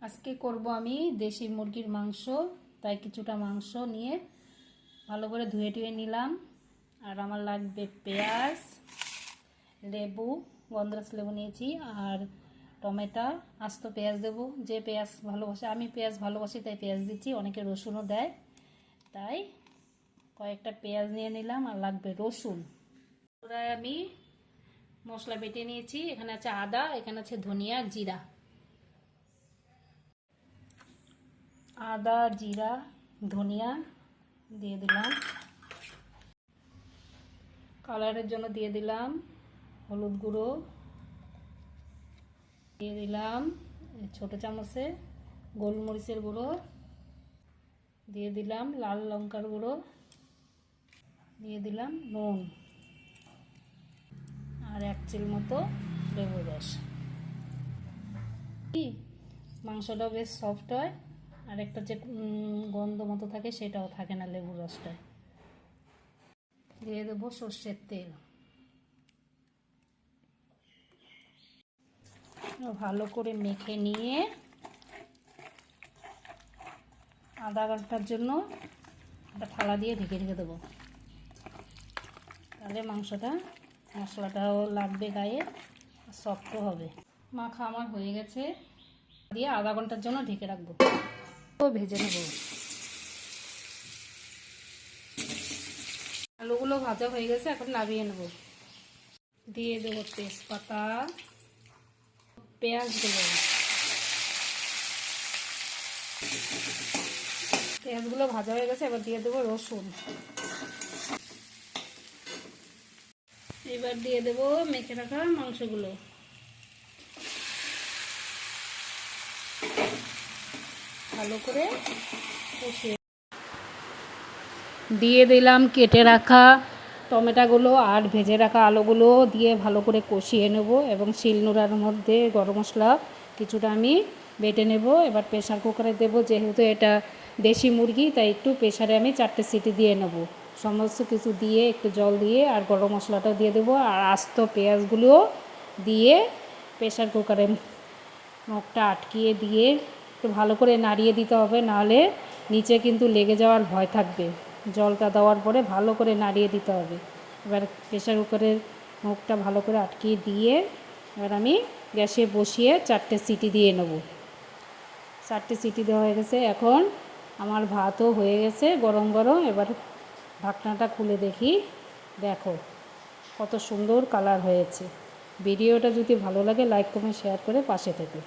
আজকে করব আমি দেশি মুরগির মাংস। তাই কিছুটা মাংস নিয়ে ভালো করে ধুয়ে টুয়ে নিলাম। আর আমার লাগবে পেঁয়াজ, লেবু, গন্ধরাজ লেবু নিয়েছি, আর টমেটো, আস্ত পেঁয়াজ দেবো। যে পেঁয়াজ ভালোবাসে, আমি পেঁয়াজ ভালোবাসি তাই পেঁয়াজ দিচ্ছি, অনেকে রসুনও দেয়, তাই কয়েকটা পেঁয়াজ নিয়ে নিলাম। আর লাগবে রসুন। পুরাই আমি মশলা বেটে নিয়েছি। এখানে আছে আদা, এখানে আছে ধনিয়া, জিরা। আদা, জিরা, ধনিয়া দিয়ে দিলাম। কালারের জন্য দিয়ে দিলাম হলুদ গুঁড়ো, দিয়ে দিলাম ছোট চামচে গোলমরিচের গুঁড়ো, দিয়ে দিলাম লাল লঙ্কার গুঁড়ো, দিয়ে দিলাম নুন, আর 1 চিল মতো লেবু রস। মাংসটা বেশ সফট হয়, আর একটা যে গন্ধ মতো থাকে সেটাও থাকে না লেবু রসটায়। দিয়ে দেবো সর্ষের তেল। ভালো করে মেখে নিয়ে আধা ঘন্টার জন্য একটা থালা দিয়ে ঢেকে রেখে দেবো। তাহলে মাংসটা মশলাটাও লাগবে গায়ে, সফটও হবে। মাখা আমার হয়ে গেছে, দিয়ে আধা ঘন্টার জন্য ঢেকে রাখবো। ভেজে নেব। আলুগুলো ভাজা হয়ে গেছে, এখন নামিয়ে নেব। দিয়ে দেবো তেজপাতা, পেঁয়াজ দেবো। পেঁয়াজগুলো ভাজা হয়ে গেছে, এবার দিয়ে দেবো রসুন। এবার দিয়ে দেবো মেখে রাখা মাংসগুলো। ভালো করে কষিয়ে দিয়ে দিলাম কেটে রাখা টমেটোগুলো আর ভেজে রাখা আলুগুলো দিয়ে ভালো করে কষিয়ে নেব। এবং শিলনোড়ার মধ্যে গরম মশলা কিছুটা আমি বেটে নেব। এবার প্রেসার কুকারে দেব, যেহেতু এটা দেশি মুরগি তাই একটু প্রেসারে আমি 4টে সিটি দিয়ে নেব। সমস্ত কিছু দিয়ে একটু জল দিয়ে আর গরম মশলাটাও দিয়ে দেবো, আর আস্ত পেঁয়াজগুলোও দিয়ে প্রেসার কুকারে মুখটা আটকিয়ে দিয়ে একটু ভালো করে নাড়িয়ে দিতে হবে, নাহলে নিচে কিন্তু লেগে যাওয়ার ভয় থাকবে। জলটা দেওয়ার পরে ভালো করে নাড়িয়ে দিতে হবে। এবার প্রেসার কুকারের মুখটা ভালো করে আটকিয়ে দিয়ে এবার আমি গ্যাসে বসিয়ে 4টে সিটি দিয়ে নেব। 4টে সিটি দেওয়া হয়ে গেছে। এখন আমার ভাতও হয়ে গেছে গরম গরম। এবার ঢাকনাটা খুলে দেখি, দেখো কত সুন্দর কালার হয়েছে। ভিডিওটা যদি ভালো লাগে লাইক কমেন্ট শেয়ার করে পাশে থেকো।